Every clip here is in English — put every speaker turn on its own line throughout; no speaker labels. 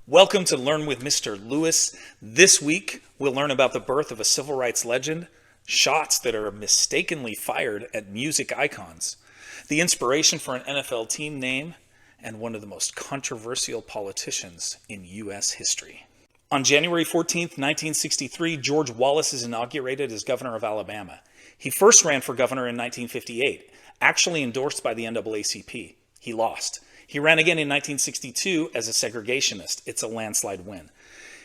Welcome to Learn with Mr. Lewis. This week, we'll learn about the birth of a civil rights legend, shots that are mistakenly fired at music icons, the inspiration for an NFL team name, and one of the most controversial politicians in U.S. history. On January 14th, 1963, George Wallace is inaugurated as governor of Alabama. He first ran for governor in 1958, actually endorsed by the NAACP. He lost. He ran again in 1962 as a segregationist. It's a landslide win.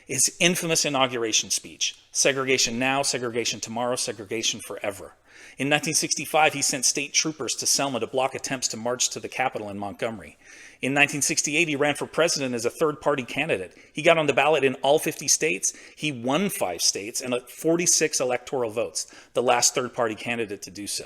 His infamous inauguration speech, segregation now, segregation tomorrow, segregation forever. In 1965, he sent state troopers to Selma to block attempts to march to the Capitol in Montgomery. In 1968, he ran for president as a third-party candidate. He got on the ballot in all 50 states. He won 5 states and 46 electoral votes, the last third-party candidate to do so.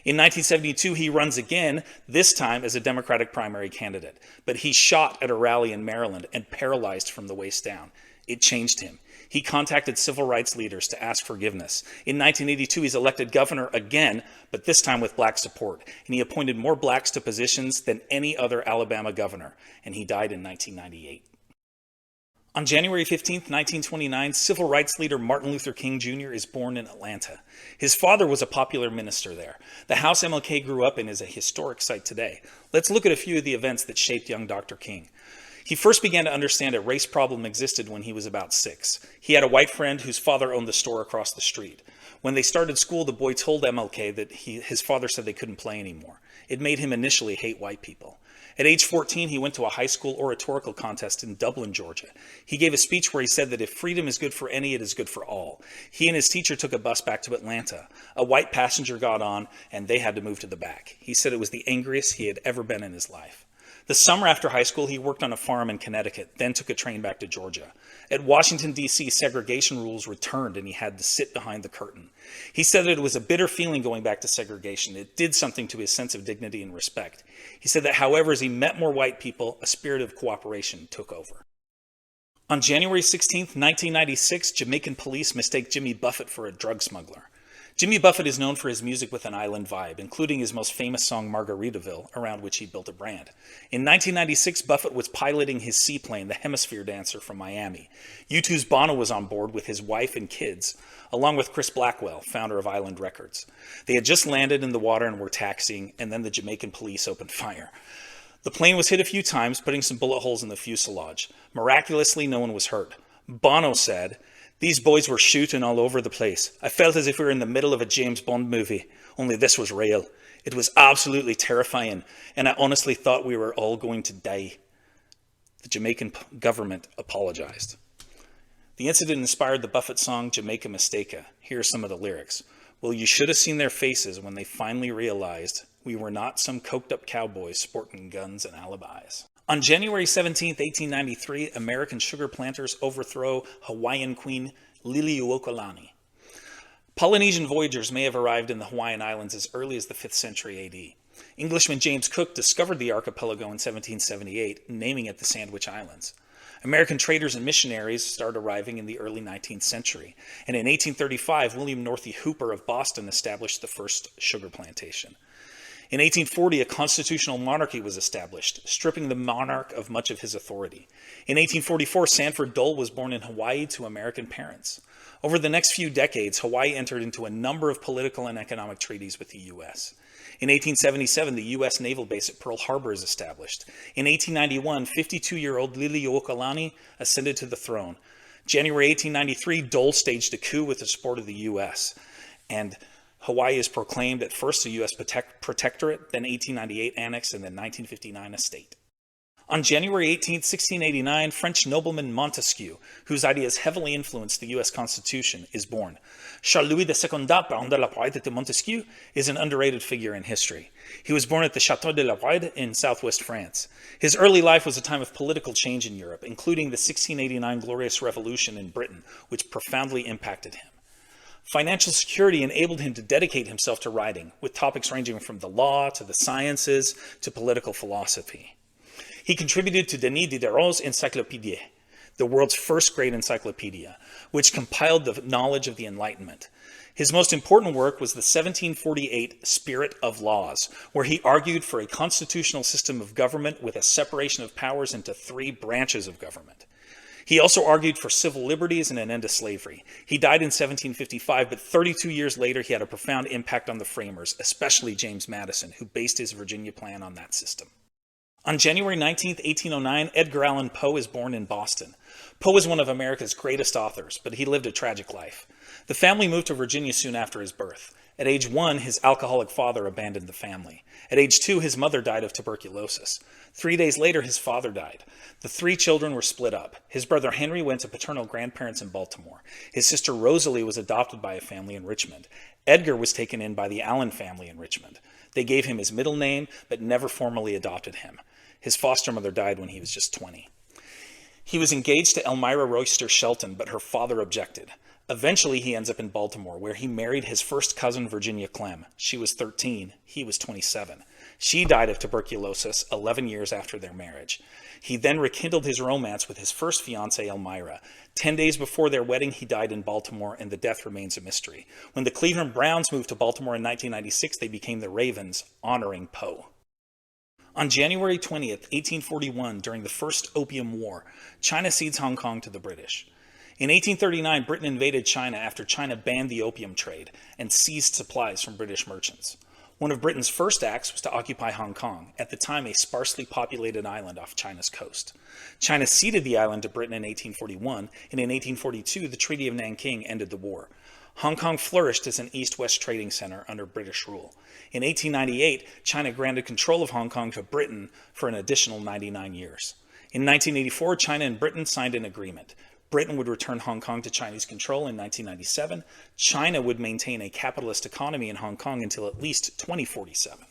In 1972, he runs again, this time as a Democratic primary candidate. But he's shot at a rally in Maryland and paralyzed from the waist down. It changed him. He contacted civil rights leaders to ask forgiveness. In 1982, he's elected governor again, but this time with black support. And he appointed more blacks to positions than any other Alabama governor. And he died in 1998. On January 15, 1929, civil rights leader Martin Luther King Jr. is born in Atlanta. His father was a popular minister there. The house MLK grew up in is a historic site today. Let's look at a few of the events that shaped young Dr. King. He first began to understand a race problem existed when he was about 6. He had a white friend whose father owned the store across the street. When they started school, the boy told MLK that his father said they couldn't play anymore. It made him initially hate white people. At age 14, he went to a high school oratorical contest in Dublin, Georgia. He gave a speech where he said that if freedom is good for any, it is good for all. He and his teacher took a bus back to Atlanta. A white passenger got on, and they had to move to the back. He said it was the angriest he had ever been in his life. The summer after high school, he worked on a farm in Connecticut, then took a train back to Georgia. At Washington, D.C., segregation rules returned, and he had to sit behind the curtain. He said that it was a bitter feeling going back to segregation. It did something to his sense of dignity and respect. He said that, however, as he met more white people, a spirit of cooperation took over. On January 16, 1996, Jamaican police mistake Jimmy Buffett for a drug smuggler. Jimmy Buffett is known for his music with an island vibe, including his most famous song Margaritaville, around which he built a brand. In 1996, Buffett was piloting his seaplane, the Hemisphere Dancer, from Miami. U2's Bono was on board with his wife and kids, along with Chris Blackwell, founder of Island Records. They had just landed in the water and were taxiing, and then the Jamaican police opened fire. The plane was hit a few times, putting some bullet holes in the fuselage. Miraculously, no one was hurt. Bono said, "These boys were shooting all over the place. I felt as if we were in the middle of a James Bond movie, only this was real. It was absolutely terrifying, and I honestly thought we were all going to die." The Jamaican government apologized. The incident inspired the Buffett song Jamaica Mistaka. Here are some of the lyrics. "Well, you should have seen their faces when they finally realized we were not some coked-up cowboys sporting guns and alibis." On January 17, 1893, American sugar planters overthrow Hawaiian queen Liliuokalani. Polynesian voyagers may have arrived in the Hawaiian Islands as early as the 5th century AD. Englishman James Cook discovered the archipelago in 1778, naming it the Sandwich Islands. American traders and missionaries started arriving in the early 19th century. And in 1835, William Northey Hooper of Boston established the first sugar plantation. In 1840, a constitutional monarchy was established, stripping the monarch of much of his authority. In 1844, Sanford Dole was born in Hawaii to American parents. Over the next few decades, Hawaii entered into a number of political and economic treaties with the U.S. In 1877, the U.S. naval base at Pearl Harbor is established. In 1891, 52-year-old Liliuokalani ascended to the throne. January 1893, Dole staged a coup with the support of the U.S., and Hawaii is proclaimed at first a U.S. protectorate, then 1898 annexed, and then 1959 a state. On January 18, 1689, French nobleman Montesquieu, whose ideas heavily influenced the U.S. Constitution, is born. Charles-Louis II, Baron de la Pointe de Montesquieu, is an underrated figure in history. He was born at the Château de la Pointe in southwest France. His early life was a time of political change in Europe, including the 1689 Glorious Revolution in Britain, which profoundly impacted him. Financial security enabled him to dedicate himself to writing, with topics ranging from the law to the sciences to political philosophy. He contributed to Denis Diderot's Encyclopédie, the world's first great encyclopedia, which compiled the knowledge of the Enlightenment. His most important work was the 1748 Spirit of Laws, where he argued for a constitutional system of government with a separation of powers into 3 branches of government. He also argued for civil liberties and an end to slavery. He died in 1755, but 32 years later he had a profound impact on the framers, especially James Madison, who based his Virginia plan on that system. On January 19, 1809, Edgar Allan Poe is born in Boston. Poe is one of America's greatest authors, but he lived a tragic life. The family moved to Virginia soon after his birth. At age 1, his alcoholic father abandoned the family. At age 2, his mother died of tuberculosis. 3 days later, his father died. The 3 children were split up. His brother Henry went to paternal grandparents in Baltimore. His sister Rosalie was adopted by a family in Richmond. Edgar was taken in by the Allen family in Richmond. They gave him his middle name, but never formally adopted him. His foster mother died when he was just 20. He was engaged to Elmira Royster Shelton, but her father objected. Eventually, he ends up in Baltimore, where he married his first cousin, Virginia Clem. She was 13. He was 27. She died of tuberculosis 11 years after their marriage. He then rekindled his romance with his first fiancée, Elmira. 10 days before their wedding, he died in Baltimore, and the death remains a mystery. When the Cleveland Browns moved to Baltimore in 1996, they became the Ravens, honoring Poe. On January 20th, 1841, during the First Opium War, China cedes Hong Kong to the British. In 1839, Britain invaded China after China banned the opium trade and seized supplies from British merchants. One of Britain's first acts was to occupy Hong Kong, at the time a sparsely populated island off China's coast. China ceded the island to Britain in 1841, and in 1842 the Treaty of Nanking ended the war. Hong Kong flourished as an east-west trading center under British rule. In 1898, China granted control of Hong Kong to Britain for an additional 99 years. In 1984, China and Britain signed an agreement. Britain would return Hong Kong to Chinese control in 1997. China would maintain a capitalist economy in Hong Kong until at least 2047.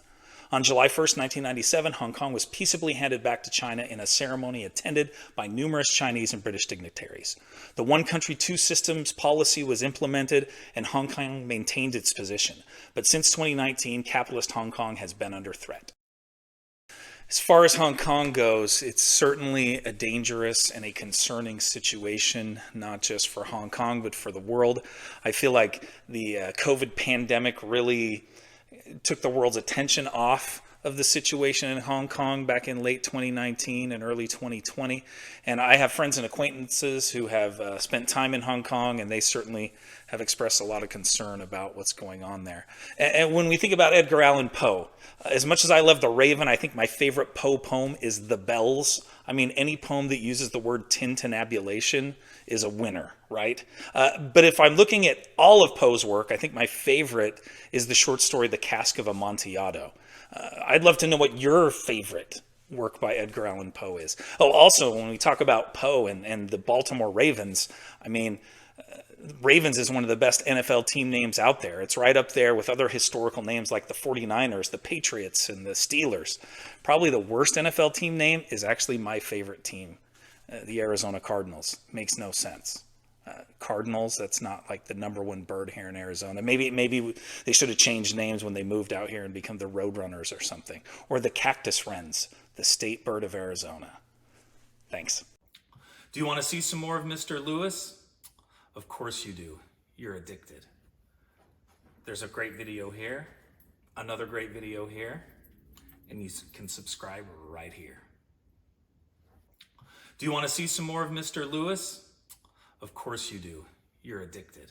On July 1st, 1997, Hong Kong was peaceably handed back to China in a ceremony attended by numerous Chinese and British dignitaries. The one country, two systems policy was implemented, and Hong Kong maintained its position. But since 2019, capitalist Hong Kong has been under threat. As far as Hong Kong goes, it's certainly a dangerous and a concerning situation, not just for Hong Kong, but for the world. I feel like the COVID pandemic really took the world's attention off of the situation in Hong Kong back in late 2019 and early 2020. And I have friends and acquaintances who have spent time in Hong Kong, and they certainly have expressed a lot of concern about what's going on there. And when we think about Edgar Allan Poe, as much as I love The Raven, I think my favorite Poe poem is The Bells. I mean, any poem that uses the word tintinnabulation is a winner, right? But if I'm looking at all of Poe's work, I think my favorite is the short story The Cask of Amontillado. I'd love to know what your favorite work by Edgar Allan Poe is. Oh, also, when we talk about Poe and the Baltimore Ravens, I mean, Ravens is one of the best NFL team names out there. It's right up there with other historical names like the 49ers, the Patriots, and the Steelers. Probably the worst NFL team name is actually my favorite team, the Arizona Cardinals. Makes no sense. Cardinals, that's not like the number one bird here in Arizona. Maybe they should have changed names when they moved out here and become the Roadrunners or something. Or the Cactus Wrens, the state bird of Arizona. Thanks. Do you want to see some more of Mr. Lewis? Of course you do. You're addicted. There's a great video here, another great video here, and you can subscribe right here. Do you want to see some more of Mr. Lewis? Of course you do. You're addicted.